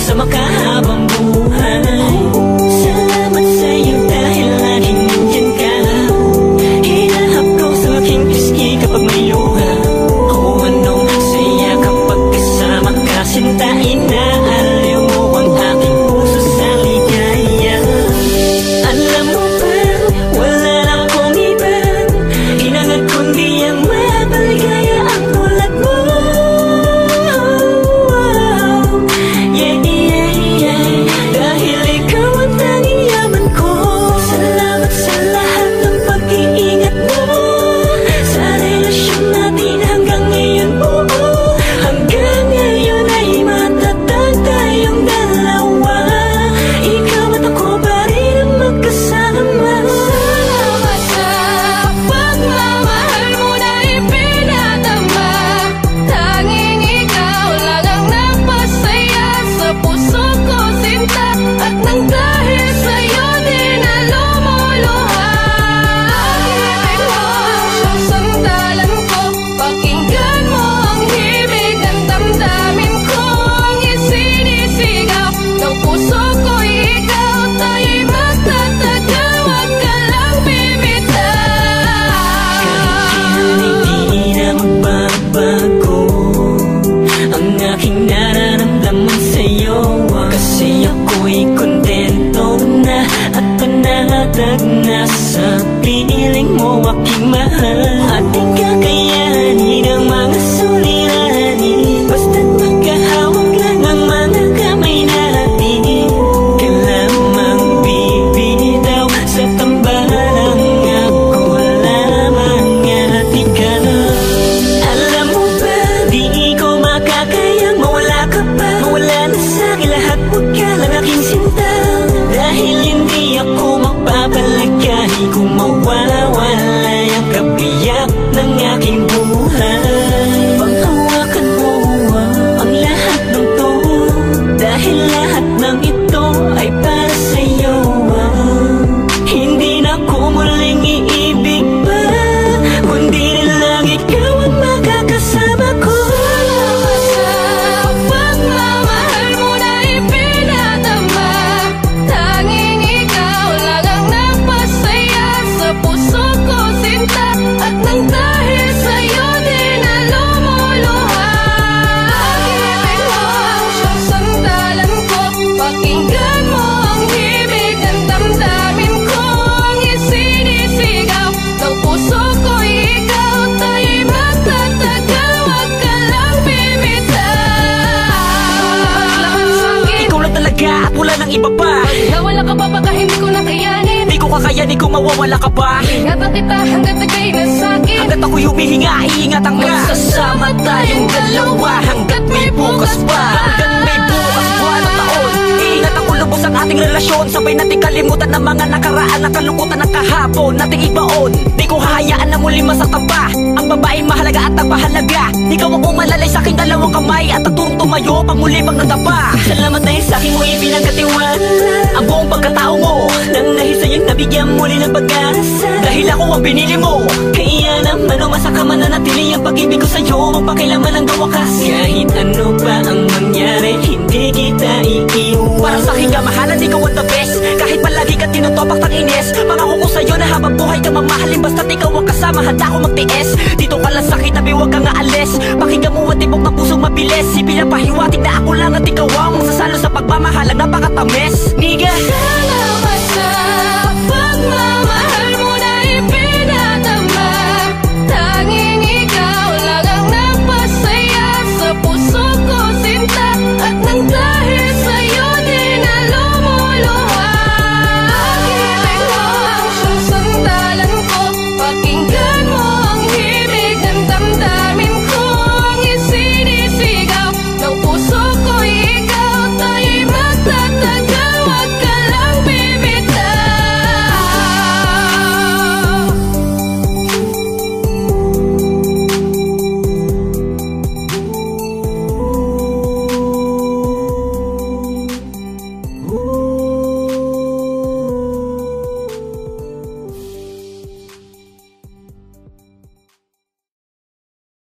sa makahabang buhay. Salamat sa'yo dahil laging nandyan ka. Hinahap ko sa aking pisngi kapag may luha. O anong saya kapag kasama ka, sinta, inaaliw mo ang aking puso sa ligaya. Alam mo ba, wala na akong iba, hinangad kundi ang mapaligaya ang tulad mo. Yeah, yeah, yeah, dahil ikaw ang tanging yaman ko. Salamat sa lahat ng pag-iingat mo sa relasyon natin hanggang ngayon. Hanggang ngayon ay matatag tayong dalawa. Ikaw at ako pa rin ang magkasama. Salamat sa pagmamahal mo na ipinadama. Tanging ikaw lang ang nagpasaya sa puso ko, sinta. At nang dahil sa'yo din na lumuluha. Pag-ibig mo ang siyang sandalan ko. Pakinggan mo ang himig at damdamin ko. Ang isinisigaw ng puso ko'y ikaw. Tayo'y magtatagal, wag ka lang bibitaw. Hindi na magbabago ang aking nararamdaman sa'yo, kasi ako'y kontento na at panatag na sa piling mo aking mahal. At di kakayanin ang mga suliranin, basta't magkahawak lang ang mga kamay natin. Ka lamang bibitaw sa tambalang ako lamang at ikaw. Alam mo ba, di ko makakayang mawala ka pa. Mawala na sa'kin lahat, huwag ka lang aking sinta. Dahil hindi ako magpapalagay kung mawawala ang kabiyak ng aking buhay. Panghawakan mo ang lahat ng to, dahil lahat ng ito ay para sa'yo. Hindi na ako muling iibig pa, kundi na lang ikaw ang makakasama ko. Salamat sa pagmamahal mo na ipinadama. Tanging ikaw lang ang nagpasaya sa puso ko, sinta. At nang dahil sa'yo din na lumuluha. Pag-ibig mo ang siyang sandalan ko. Pakinggan mo ang himig at damdamin ko. Ang isinisigaw ng puso ko'y ikaw. Tayo'y magtatagal, wag ka lang bibitaw. Ikaw lang talaga at wala nang iba pa. Nawala ka pa baka hindi ko nakayanin. Di ko kakayanin kung mawawala ka pa. Ingatan kita hanggat nagay na sa'kin. Hanggat ako'y humihinga, iingatan ka. Magsasama tayong dalawa hanggat may bukas pa. Hanggang may bukas, buwan at taon. Iingat ako lubos ang ating relasyon. Sabay nating kalimutan ng mga nakaraan, nakalungkutan ng kahapon. Nating ibaon, di ko hahayaan na muli masaktan pa. Ang babaeng mahalaga at nagpahalaga. Ikaw ang umalalay sa aking dalawang kamay at naturong tumayo pang muli pag nagdapa. Salamat dahil sa aking mo ipinagkatiwala ang buong pagkatao mo. Nang dahil sa'yo'y nabigyan muli ng pag-asa. Dahil ako ang binili mo, kaya naman umasa ka mananatili ang pag-ibig ko sa'yo. Magpakilaman ang gawakas. Kahit ano pa ang mangyari, hindi kita iiwan. Para sa'king kamahalan, ikaw ang the best. Kahit palagi ka tinutopak ng ines, pangako ko sa'yo na habang buhay ka mamahalin. Basta't ikaw ang kasama, handa ko magtiis. Dito ka lang sa'kin, tabi huwag kang aalis. Pakinggan mo ang tibok ng pusong mabilis. Ipinapahiwatig na ako lang at ikaw ang masasalo sa pagmamahal ang napakatamis. Niga